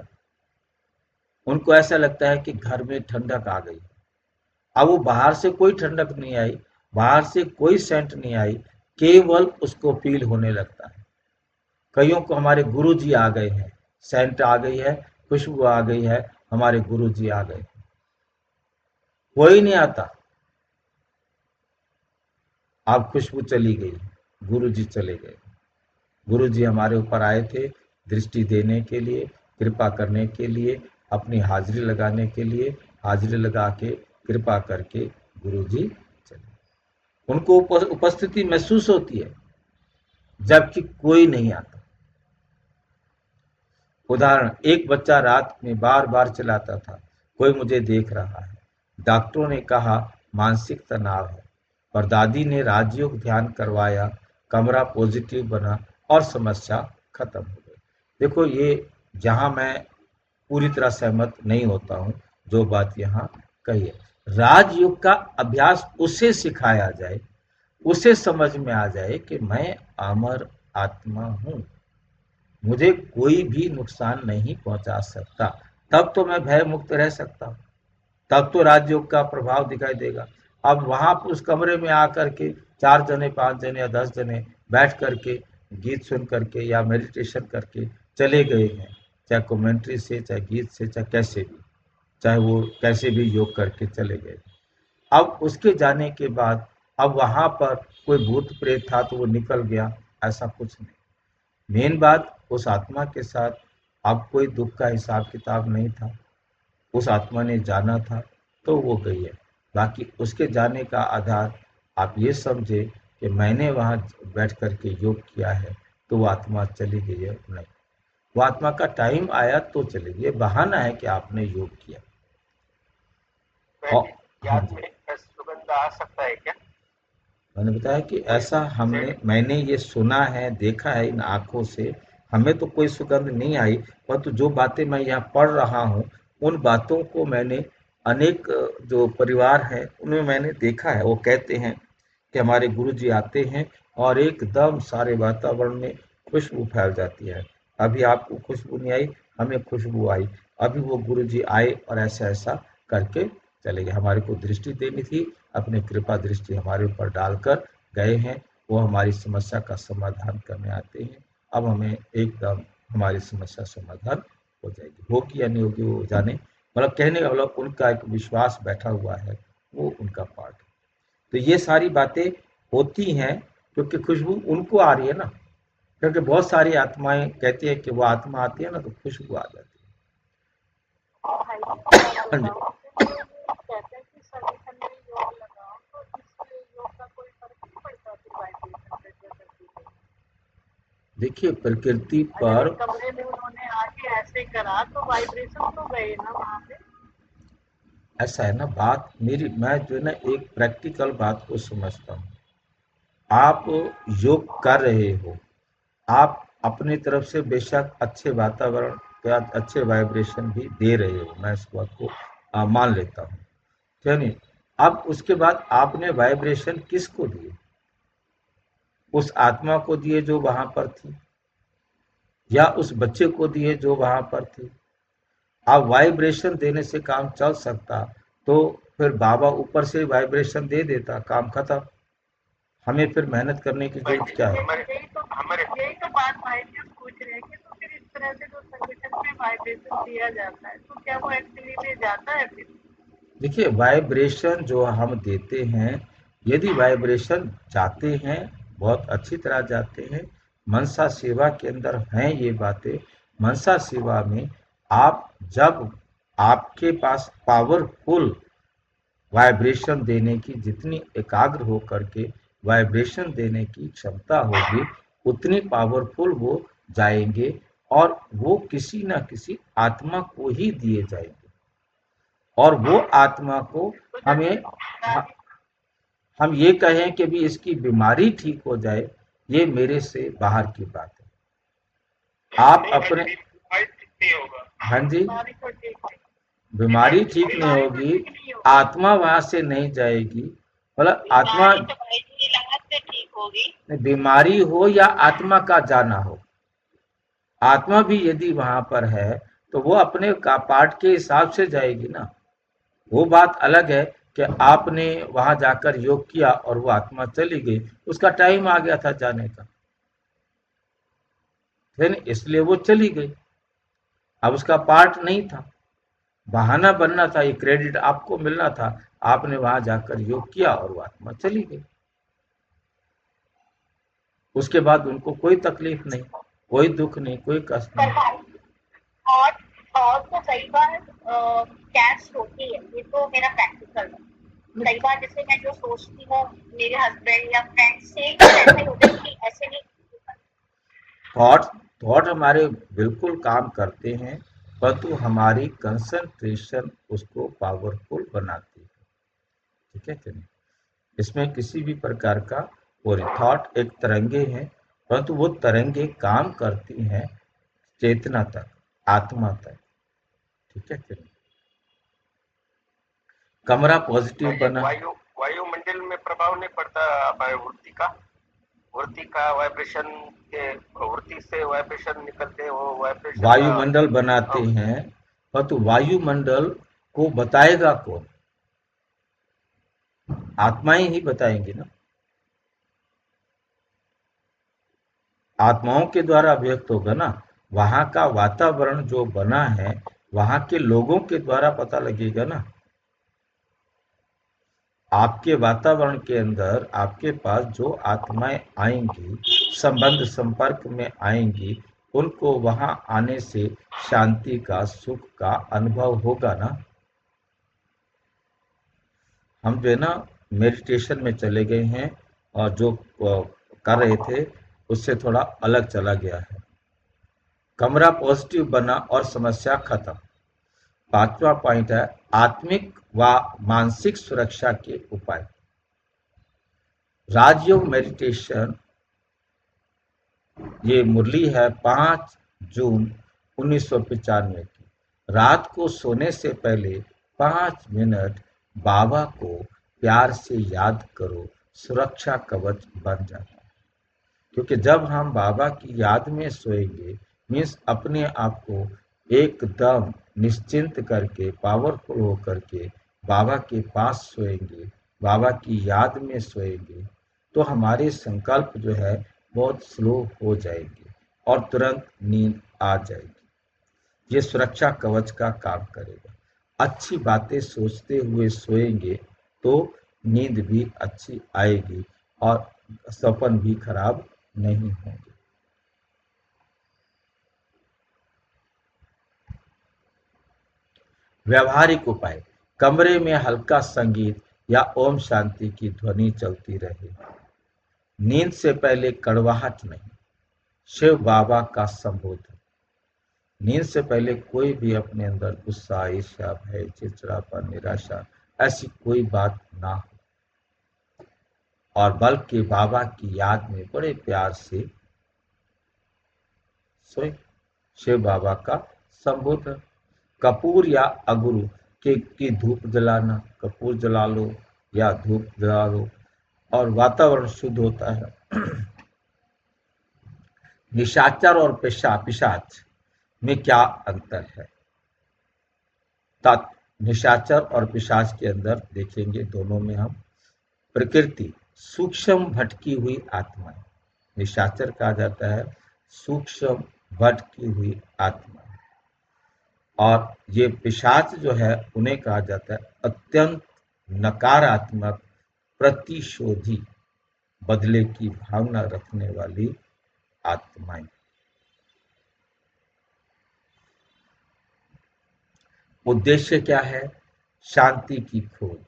Speaker 1: उनको ऐसा लगता है कि घर में ठंडक आ गई। अब वो बाहर से कोई ठंडक नहीं आई, बाहर से कोई सेंट नहीं आई, केवल उसको फील होने लगता है। कईयों को हमारे गुरुजी आ गए हैं, सेंट आ गई है, खुशबू आ गई है, हमारे गुरुजी आ गए। कोई नहीं आता, अब खुशबू चली गई, गुरुजी चले गए। गुरुजी हमारे ऊपर आए थे दृष्टि देने के लिए, कृपा करने के लिए, अपनी हाजिरी लगाने के लिए। हाजिरी लगा के कृपा करके गुरुजी चले। उनको उपस्थिति महसूस होती है जबकि कोई नहीं आता। उदाहरण, एक बच्चा रात में बार बार चिल्लाता था, कोई मुझे देख रहा है। डॉक्टरों ने कहा मानसिक तनाव है, और दादी ने राजयोग ध्यान करवाया, कमरा पॉजिटिव बना और समस्या खत्म हो गई। देखो, ये जहां मैं पूरी तरह सहमत नहीं होता हूं जो बात यहाँ कही है। राजयोग का अभ्यास उसे सिखाया जाए, उसे समझ में आ जाए कि मैं अमर आत्मा हूं, मुझे कोई भी नुकसान नहीं पहुंचा सकता, तब तो मैं भय मुक्त रह सकता हूं, तब तो राजयोग का प्रभाव दिखाई देगा। अब वहां उस कमरे में आकर के 4 जने 5 जने या 10 जने बैठ करके गीत सुन करके या मेडिटेशन करके चले गए हैं, चाहे कमेंट्री से, चाहे गीत से, चाहे कैसे भी, चाहे वो कैसे भी योग करके चले गए। अब उसके जाने के बाद अब वहां पर कोई भूत प्रेत था तो वो निकल गया, ऐसा कुछ नहीं। मेन बात, उस आत्मा के साथ अब कोई दुख का हिसाब किताब नहीं था। उस आत्मा ने जाना था तो वो गई है। बाकी उसके जाने का आधार आप ये समझे कि मैंने वहाँ बैठ कर के योग किया है तो वो आत्मा चली गई है, नहीं। वो आत्मा का टाइम आया तो चली गई, ये बहाना है कि आपने योग किया। और हाँ जी,
Speaker 3: सुगंध आ सकता है क्या?
Speaker 1: मैंने बताया कि ऐसा मैंने ये सुना है, देखा है इन आंखों से। हमें तो कोई सुगंध नहीं आई, परंतु जो बातें मैं यहाँ पढ़ रहा हूँ उन बातों को मैंने अनेक जो परिवार हैं उनमें मैंने देखा है। वो कहते हैं कि हमारे गुरुजी आते हैं और एकदम सारे वातावरण में खुशबू फैल जाती है। अभी आपको खुशबू नहीं आई, हमें खुशबू आई। अभी वो गुरुजी आए और ऐसा ऐसा करके चले गए। हमारे को दृष्टि देनी थी, अपनी कृपा दृष्टि हमारे ऊपर डालकर गए हैं। वो हमारी समस्या का समाधान करने आते हैं। अब हमें एकदम हमारी समस्या समाधान हो जाएगी, होगी या नहीं होगी वो जाने। मतलब कहने का मतलब उनका एक विश्वास बैठा हुआ है, वो उनका पार्ट है। तो ये सारी बातें होती हैं क्योंकि खुशबू उनको आ रही है ना, क्योंकि बहुत सारी आत्माएं कहती है कि वो आत्मा आती है ना तो खुशबू आ जाती
Speaker 4: भाई जी,
Speaker 1: है। हाँ जी।
Speaker 4: जो ये कहते हैं कि सभी में योग लगाओ, तो इससे योग का कोई फर्क नहीं पड़ता फिर वाइब्रेशन पे जो करती है?
Speaker 1: देखिए, प्रकृति
Speaker 4: अगर
Speaker 1: पर
Speaker 4: एक कमरे में उन्होंने आके ऐसे करा तो वाइब्रेशन तो गए ना वहां पे।
Speaker 1: ऐसा है ना बात मेरी, मैं जो है ना एक प्रैक्टिकल बात को समझता हूँ। आप योग कर रहे हो, आप अपनी तरफ से बेशक अच्छे वातावरण या अच्छे वाइब्रेशन भी दे रहे हो, मैं इस बात को मान लेता हूँ, ठीक है नहीं। अब उसके बाद आपने वाइब्रेशन किसको दिए? उस आत्मा को दिए जो वहां पर थी, या उस बच्चे को दिए जो वहां पर थी? आप वाइब्रेशन देने से काम चल सकता तो फिर बाबा ऊपर से वाइब्रेशन दे देता, काम खत्म। हमें फिर मेहनत करने की जरूरत क्या है?
Speaker 4: यही तो बात भाई जी हम पूछ रहे हैं कि तो फिर इस तरह से जो संगठन में वाइब्रेशन दिया जाता है तो क्या वो एक्चुअली में जाता है फिर?
Speaker 1: देखिए, वाइब्रेशन जो हम देते हैं यदि वाइब्रेशन जाते हैं, बहुत अच्छी तरह जाते हैं, मनसा सेवा के अंदर हैं ये बातें। मनसा सेवा में आप जब आपके पास पावरफुल वाइब्रेशन देने की, जितनी एकाग्र हो करके वाइब्रेशन देने की क्षमता होगी, उतनी पावरफुल वो जाएंगे और वो किसी न किसी आत्मा को ही दिए जाएंगे। और वो आत्मा को हमें हम ये कहें कि भी इसकी बीमारी ठीक हो जाए, ये मेरे से बाहर की बात है। आप अपने
Speaker 3: नहीं होगा।
Speaker 1: हाँ जी,
Speaker 4: बीमारी तो ठीक है।
Speaker 1: बीमारी ठीक नहीं होगी, आत्मा वहां से नहीं जाएगी। मतलब आत्मा
Speaker 2: बीमारी तो भाई जी इलाज से ठीक होगी।
Speaker 1: बीमारी हो या आत्मा का जाना हो, आत्मा भी यदि वहां पर है तो वो अपने का पार्ट के हिसाब से जाएगी ना। वो बात अलग है कि आपने वहां जाकर योग किया और वो आत्मा चली गई, उसका टाइम आ गया था जाने का, इसलिए वो चली गई। अब उसका पार्ट नहीं था, बहाना बनना था, ये क्रेडिट आपको मिलना था, आपने वहां जाकर योग किया और वो आत्मा चली गई। उसके बाद उनको कोई तकलीफ नहीं, कोई दुख नहीं, कोई कष्ट
Speaker 2: पर
Speaker 1: नहीं।
Speaker 2: भाई और तो कई बार कैश होती है, ये तो मेरा प्रैक्टिकल है। कई बार जैसे मैं जो सोचती हूँ मेरे हस्बैंड या फ्रेंड से ऐसा ही होता है कि ऐसे नहीं।
Speaker 1: थॉट हमारे बिल्कुल काम करते हैं, परंतु हमारी कंसंट्रेशन उसको पावरफुल बनाती है। ठीक है कि नहीं? इसमें किसी भी प्रकार का वो थॉट एक तरंगे हैं, परंतु वो तरंगे काम करती हैं चेतना तक, आत्मा तक। ठीक है कि नहीं? कमरा पॉजिटिव बना,
Speaker 3: वायुमंडल में प्रभाव नहीं पड़ता हमारे वृत्ति का वाइब्रेशन के, वृत्ति से वाइब्रेशन निकलते हैं, वो वाइब्रेशन
Speaker 1: वायुमंडल बनाते हैं, परंतु वायुमंडल को बताएगा कौन? आत्माएं ही बताएंगी ना, आत्माओं के द्वारा व्यक्त होगा ना। वहां का वातावरण जो बना है, वहां के लोगों के द्वारा पता लगेगा ना। आपके वातावरण के अंदर आपके पास जो आत्माएं आएंगी, संबंध संपर्क में आएंगी, उनको वहां आने से शांति का, सुख का अनुभव होगा ना। हम जो है ना मेडिटेशन में चले गए हैं और जो कर रहे थे उससे थोड़ा अलग चला गया है। कमरा पॉजिटिव बना और समस्या खत्म। पांचवा पॉइंट है आत्मिक व मानसिक सुरक्षा के उपाय। राजयोग मेडिटेशन, ये मुरली है 5 जून 1995 की। रात को सोने से पहले 5 मिनट बाबा को प्यार से याद करो, सुरक्षा कवच बन जाता है। क्योंकि जब हम बाबा की याद में सोएंगे, मीन्स अपने आप को एकदम निश्चिंत करके, पावरफुल होकर के बाबा के पास सोएंगे, बाबा की याद में सोएंगे, तो हमारे संकल्प जो है बहुत स्लो हो जाएंगे और तुरंत नींद आ जाएगी। ये सुरक्षा कवच का काम करेगा। अच्छी बातें सोचते हुए सोएंगे तो नींद भी अच्छी आएगी और सपन भी खराब नहीं होंगे। व्यवहारिक उपाय, कमरे में हल्का संगीत या ओम शांति की ध्वनि चलती रहे। नींद से पहले कड़वाहट नहीं, शिव बाबा का संबोधन। नींद से पहले कोई भी अपने अंदर गुस्सा, ईर्ष्या, भय, चिड़चिड़ापन, निराशा, ऐसी कोई बात ना हो, और बल्कि बाबा की याद में बड़े प्यार से सोए। शिव बाबा का संबोधन। कपूर या अगरू की धूप जलाना, कपूर जला लो या धूप जला लो और वातावरण शुद्ध होता है। निशाचर और पिशाच में क्या अंतर है? निशाचर और पिशाच के अंदर देखेंगे दोनों में हम, प्रकृति सूक्ष्म भटकी हुई आत्माएं, निशाचर कहा जाता है सूक्ष्म भटकी हुई आत्मा, और ये पिशाच जो है उन्हें कहा जाता है अत्यंत नकारात्मक प्रतिशोधी, बदले की भावना रखने वाली आत्माएं। उद्देश्य क्या है? शांति की खोज,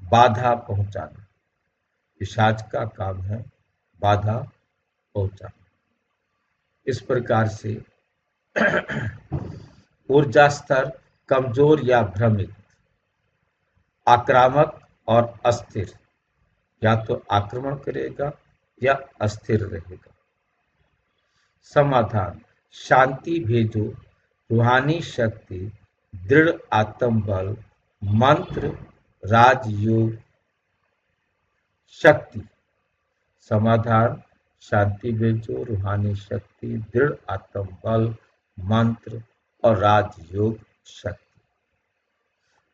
Speaker 1: बाधा पहुंचाना। पिशाच का काम है बाधा पहुंचाना। इस प्रकार से ऊर्जा स्तर कमजोर या भ्रमित, आक्रामक और अस्थिर, या तो आक्रमण करेगा या अस्थिर रहेगा। समाधान, शांति भेजो, रूहानी शक्ति, दृढ़ आत्मबल, मंत्र, राजयोग शक्ति। समाधान, शांति भेजो, रूहानी शक्ति, दृढ़ आत्मबल, मंत्र और राजयोग शक्ति।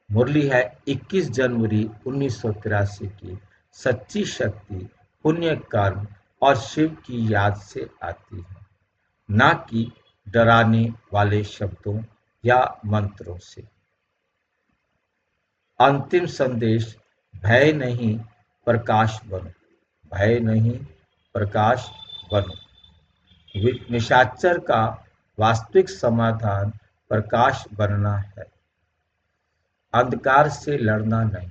Speaker 1: मुरली है 21 जनवरी 1983 की। सच्ची शक्ति पुण्य कर्म और शिव की याद से आती है, ना कि डराने वाले शब्दों या मंत्रों से। अंतिम संदेश, भय नहीं प्रकाश बनो, भय नहीं प्रकाश बनो। निशाचर का वास्तविक समाधान प्रकाश बनना है, अंधकार से लड़ना नहीं।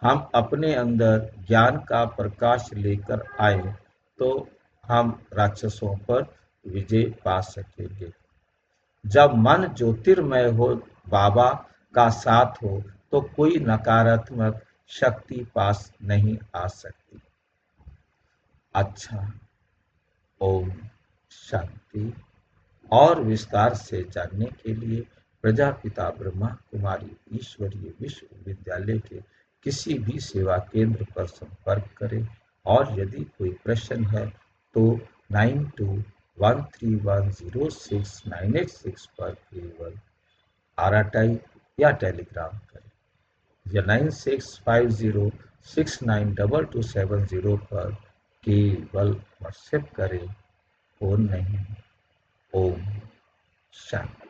Speaker 1: हम अपने अंदर ज्ञान का प्रकाश लेकर आए तो हम राक्षसों पर विजय पा सकेंगे। जब मन ज्योतिर्मय हो, बाबा का साथ हो, तो कोई नकारात्मक शक्ति पास नहीं आ सकती। अच्छा, ओम शांति। और विस्तार से जानने के लिए प्रजापिता ब्रह्मा कुमारी ईश्वरीय विश्वविद्यालय के किसी भी सेवा केंद्र पर संपर्क करें। और यदि कोई प्रश्न है तो 9213106986 पर केवल आरआरटी या टेलीग्राम करें, या 9650692270 पर केवल व्हाट्सएप करें, फोन नहीं। ओम शांति।